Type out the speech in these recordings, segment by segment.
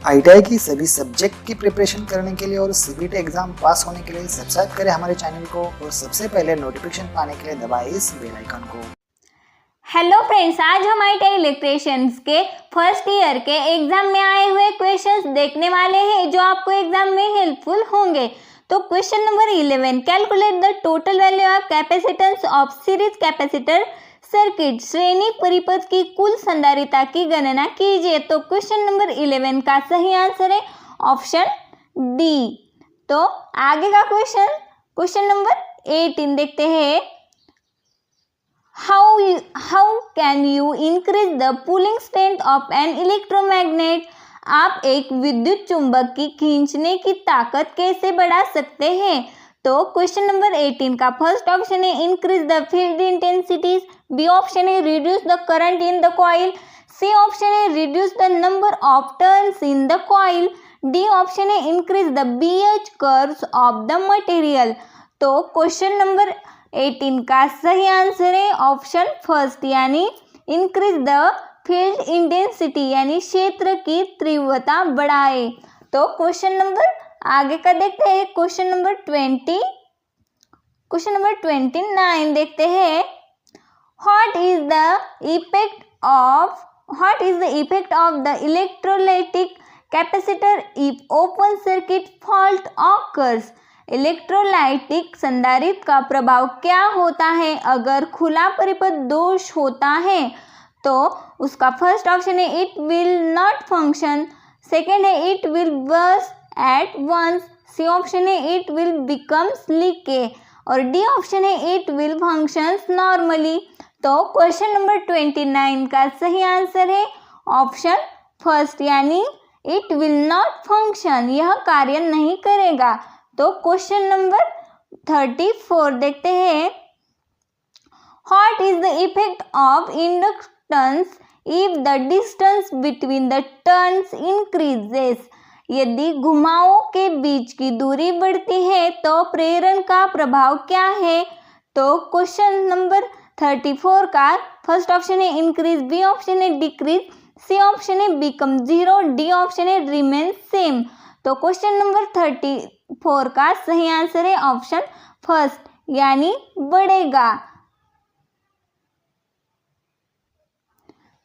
ITI की सभी subject की प्रिपरेशन करने के लिए और सीबीटी एग्जाम पास होने के लिए सब्सक्राइब करें हमारे चैनल को और सबसे पहले नोटिफिकेशन पाने के लिए दबाएं इस बेल आइकन को। हेलो फ्रेंड्स, आज हम आईटीआई इलेक्ट्रिशियंस के फर्स्ट ईयर के एग्जाम में आए हुए क्वेश्चंस देखने वाले हैं जो आपको एग्जाम में हेल्पफुल होंगे। तो question number 11, calculate the total value of capacitance of series capacitor circuit. श्रेणी परिपथ की कुल संधारिता की गणना कीजिए। तो क्वेश्चन नंबर 11 का सही आंसर है ऑप्शन डी। तो आगे का क्वेश्चन नंबर 18 देखते हैं। How can you increase the pulling strength of an electromagnet? आप एक विद्युत चुंबक की खींचने की ताकत कैसे बढ़ा सकते हैं? तो क्वेश्चन नंबर 18 का फर्स्ट ऑप्शन है increase the field intensities, B option है reduce the current in the coil, C option है reduce the number of turns in the coil, D option है increase the BH curves of the material. तो question number 18 का सही answer है option first, यानी increase the field intensity यानी क्षेत्र की तीव्रता बढ़ाए। तो क्वेश्चन नंबर आगे का देखते हैं। क्वेश्चन नंबर 29 देखते हैं। What is the effect of the electrolytic capacitor if open circuit fault occurs. Electrolytic संधारित्र का प्रभाव क्या होता है अगर खुला परिपथ दोष होता है? तो उसका फर्स्ट ऑप्शन है it will not function, second है it will burst at once, C option है इट विल बिकम्स लीके और डी ऑप्शन है इट विल फंक्शंस नॉर्मली। तो क्वेश्चन नंबर 29 का सही आंसर है ऑप्शन फर्स्ट, यानी इट विल नॉट फंक्शन, यह कार्य नहीं करेगा। तो क्वेश्चन नंबर 34 देखते हैं। What is the effect of inductance if the distance between the turns increases. यदि घुमावों के बीच की दूरी बढ़ती है तो प्रेरण का प्रभाव क्या है? तो क्वेश्चन नंबर 34 का फर्स्ट ऑप्शन है इंक्रीज, बी ऑप्शन है डिक्रीज, सी ऑप्शन है बिकम जीरो, डी ऑप्शन है रिमेन सेम। तो क्वेश्चन नंबर 34 का सही आंसर है ऑप्शन फर्स्ट, यानी बढ़ेगा।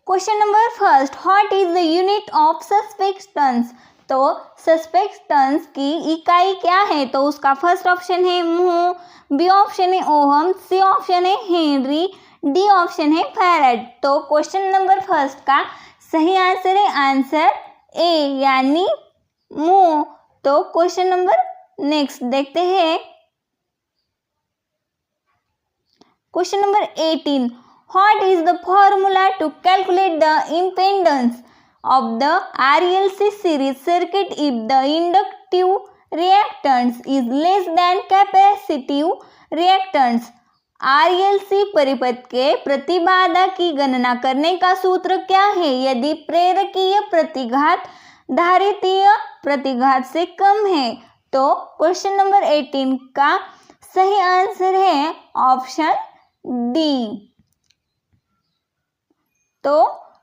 Question number first, what is the unit of susceptance. तो सस्पेक्टेंस की इकाई क्या है? तो उसका फर्स्ट ऑप्शन है मोह, बी ऑप्शन है ओहम, सी ऑप्शन है हेनरी, डी ऑप्शन है फैराड। तो क्वेश्चन नंबर फर्स्ट का सही आंसर है आंसर ए, यानी मोह। तो क्वेश्चन नंबर नेक्स्ट देखते हैं। Question number 18, what is the formula to calculate the impedance of the RLC series circuit if the inductive reactance is less than capacitive reactance। RLC परिपथ के प्रतिबाधा की गणना करने का सूत्र क्या है यदि प्रेरकीय प्रतिघात धारितीय प्रतिघात से कम है? तो क्वेश्चन नंबर 18 का सही आंसर है ऑप्शन डी। तो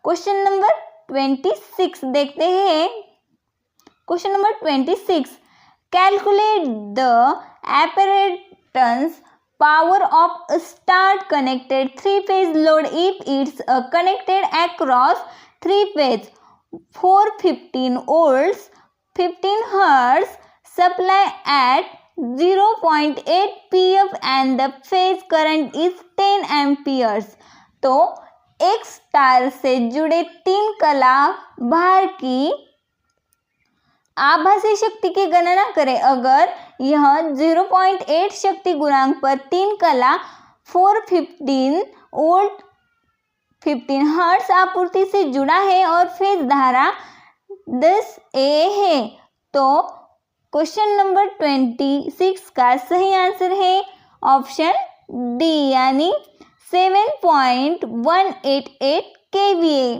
क्वेश्चन नंबर 26 देखते हैं। Question number 26, calculate the apparatus power of star connected 3-phase load if it's connected across 3-phase 415 volts 15 hertz supply at 0.8 pf and the phase current is 10 amperes। तो एक star से जुड़े 3 कला भार की आभासी शक्ति की गणना करें अगर यह 0.8 शक्ति गुणांक पर 3 कला 415 वोल्ट 15 हर्ट्ज आपूर्ति से जुड़ा है और फेज धारा 10 A है। तो क्वेश्चन नंबर 26 का सही आंसर है ऑप्शन डी, यानी 7.188 kVA।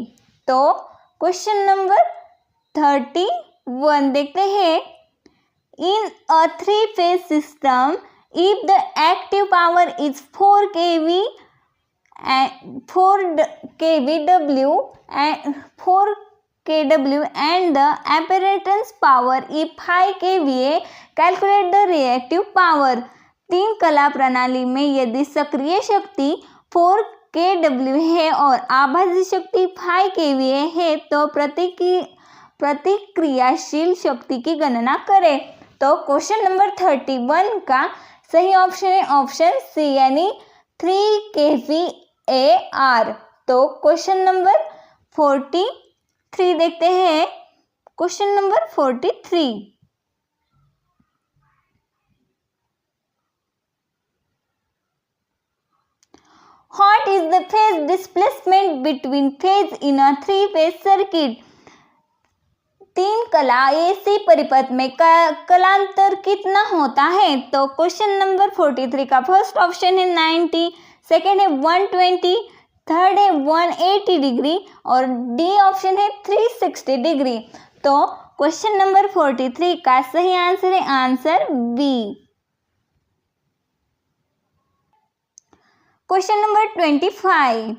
तो क्वेश्चन नंबर 31 देखते हैं। इन अ 3-phase system if the active power is 4 kVW and 4 kW and the apparatus power if high kVA, calculate the reactive power। 3 कला प्रणाली में यदि सक्रिय शक्ति 4 kW है और आभासी शक्ति 5 kVA है तो प्रतिक्रियाशील शक्ति की गणना करें। तो क्वेश्चन नंबर 31 का सही ऑप्शन है ऑप्शन सी यानी 3 kVAR। तो क्वेश्चन नंबर 43 देखते हैं। Question number 43, what is the phase displacement between phase in a 3-phase circuit? 3 कला AC परिपथ में कलांतर कितना होता है? तो क्वेश्चन नंबर 43 का फर्स्ट ऑप्शन है 90, सेकेंड है 120, थर्ड है 180 डिग्री और डी ऑप्शन है 360 डिग्री। तो क्वेश्चन नंबर 43 का सही आंसर है answer B. Question number 25,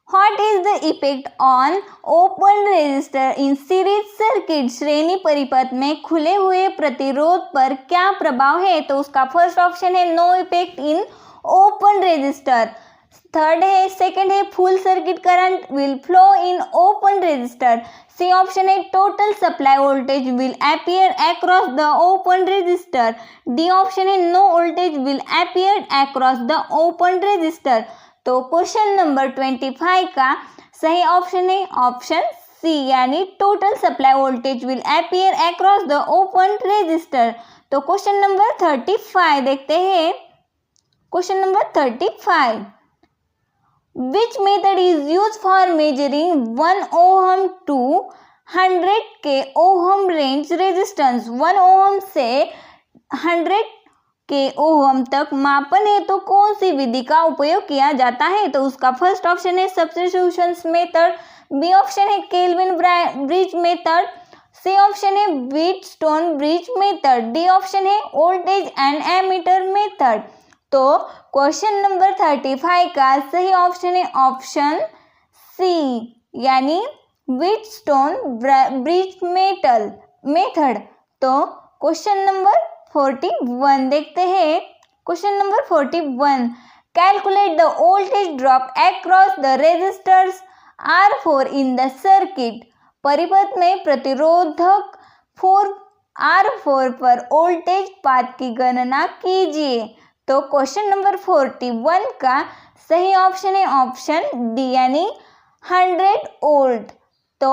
what is the effect on open resistor in series circuit? श्रेणी परिपथ में खुले हुए प्रतिरोध पर क्या प्रभाव है? तो उसका फर्स्ट ऑप्शन है no effect in open resistor, third है सेकंड है full circuit current will flow in open resistor, C option है total supply voltage will appear across the open resistor, D option है no voltage will appear across the open resistor. तो question number 25 का सही option है option C यानी total supply voltage will appear across the open resistor. तो question number 35 देखते हैं। Question number 35, which method is used for measuring 1 ohm to 100 k ohm range resistance? 1 ohm से 100 k ohm तक मापन है तो कौन सी विधि का उपयोग किया जाता है? तो उसका फर्स्ट ऑप्शन है सब्स्टिट्यूशन मेथड, बी ऑप्शन है Kelvin bridge method, C option है Wheatstone bridge method, D option है वोल्टेज एंड एमीटर मेथड। तो क्वेश्चन नंबर 35 का सही ऑप्शन है ऑप्शन सी यानी व्हीटस्टोन ब्रिज मेथड। तो क्वेश्चन नंबर 41 देखते हैं। Question number 41, calculate the voltage drop across the resistors R4 in the circuit. परिपथ में प्रतिरोधक 4R4 पर वोल्टेज पाथ की गणना कीजिए। तो क्वेश्चन नंबर 41 का सही ऑप्शन है ऑप्शन डी यानी 100 वोल्ट। तो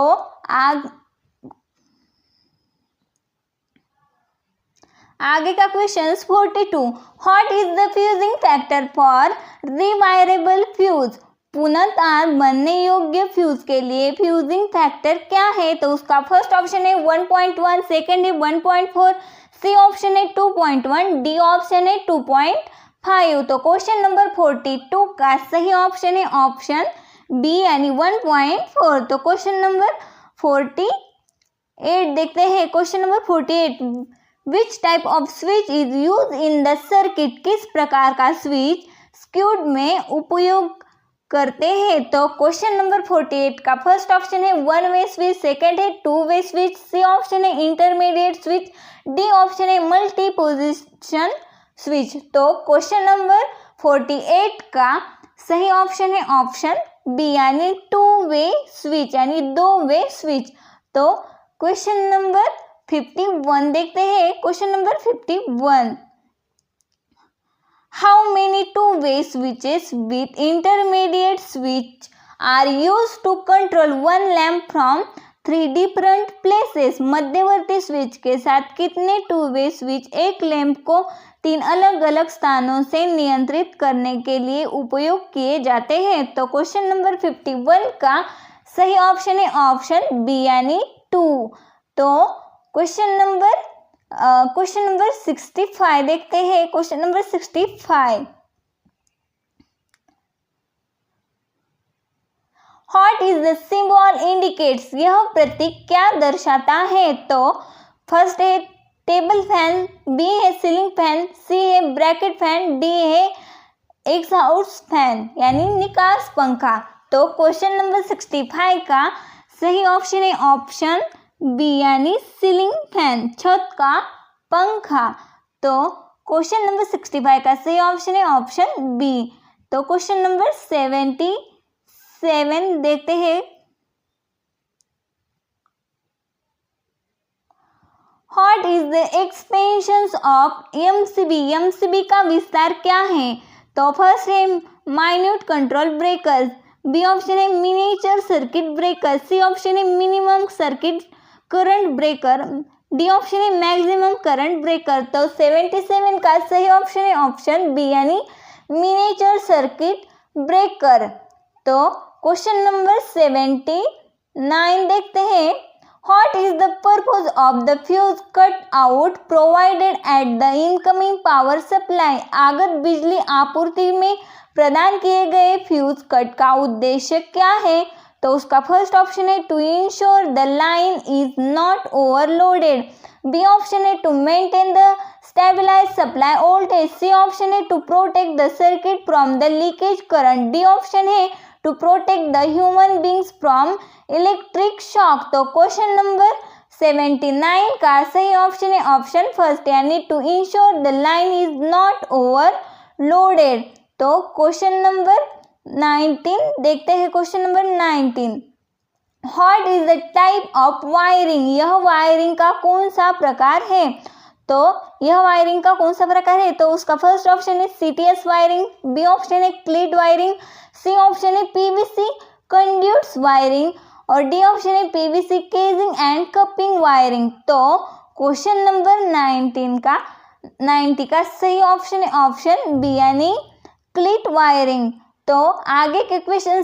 आगे का question 42, what is the fusing factor for rewirable fuse? पुनः बनने योग्य फ्यूज के लिए फ्यूजिंग फैक्टर क्या है? तो उसका फर्स्ट ऑप्शन है 1.1, सेकेंड है 1.4, सी ऑप्शन है 2.1, डी ऑप्शन है 2.5। तो क्वेश्चन नंबर 42 का सही ऑप्शन है ऑप्शन बी यानी 1.4। तो क्वेश्चन नंबर 48 देखते हैं। Question number 48, which type off switch is use in the circuit? किस प्रकार का स्विच सर्किट में उपयोग करते हैं? तो क्वेश्चन नंबर 48 का फर्स्ट ऑप्शन है 1 वे स्विच, सेकेंड है 2 वे स्विच, सी ऑप्शन है इंटरमीडिएट स्विच, डी ऑप्शन है मल्टी पोजिशन स्विच। तो क्वेश्चन नंबर 48 का सही ऑप्शन है ऑप्शन बी यानी 2 वे स्विच यानी 2 वे स्विच। तो क्वेश्चन नंबर 51 देखते हैं। Question number 51, how many two-way switches with intermediate switch are used to control one lamp from 3 different places? मध्यवर्ती स्विच के साथ कितने 2-वे स्विच एक लैंप को 3 अलग अलग स्थानों से नियंत्रित करने के लिए उपयोग किए जाते हैं? तो क्वेश्चन नंबर 51 का सही ऑप्शन है ऑप्शन बी यानी 2। तो क्वेश्चन नंबर 65 देखते हैं। Question number 65, what is the symbol indicates? यह प्रतीक क्या दर्शाता है? तो फर्स्ट है टेबल फैन, बी है सीलिंग फैन, सी है ब्रैकेट फैन, डी है एग्जॉस्ट फैन यानी निकास पंखा। तो क्वेश्चन नंबर 65 का सही ऑप्शन है ऑप्शन बी यानी सीलिंग फैन, छत का पंखा। तो क्वेश्चन नंबर 65 का सही ऑप्शन है ऑप्शन बी। तो क्वेश्चन नंबर 77 देखते हैं। What is the expansions of MCB? MCB का विस्तार क्या है? तो फर्स्ट है minute control breakers, B option है miniature circuit breaker, C option है minimum circuit current breaker, D option है मैक्सिमम करंट ब्रेकर। तो 77 का सही ऑप्शन है ऑप्शन बी यानी मिनिएचर सर्किट ब्रेकर। तो क्वेश्चन नंबर 79 देखते हैं। What is the purpose of the fuse cut out provided at the incoming power supply? आगत बिजली आपूर्ति में प्रदान किए गए फ्यूज कट का उद्देश्य क्या है? तो उसका फर्स्ट ऑप्शन है to ensure the line is not overloaded, B option है to maintain the stabilize supply voltage, C option है to protect the circuit from the leakage current, D option है to protect the human beings from electric shock. तो question number 79 का सही option है option first यानी to ensure the line is not overloaded. तो question number 19 देखते हैं। Question number 19, what is the type of wiring? यह वायरिंग का कौन सा प्रकार है? तो यह वायरिंग का कौन सा प्रकार है? तो उसका फर्स्ट ऑप्शन है सीटीएस वायरिंग, बी ऑप्शन है क्लीट वायरिंग, सी ऑप्शन है पीवीसी कंड्यूट्स वायरिंग और डी ऑप्शन है पीवीसी केजिंग एंड कपिंग वायरिंग। तो क्वेश्चन नंबर 90 का सही ऑप्शन है ऑप्शन बी यानी क्लीट वायरिंग। तो आगे के क्वेश्चन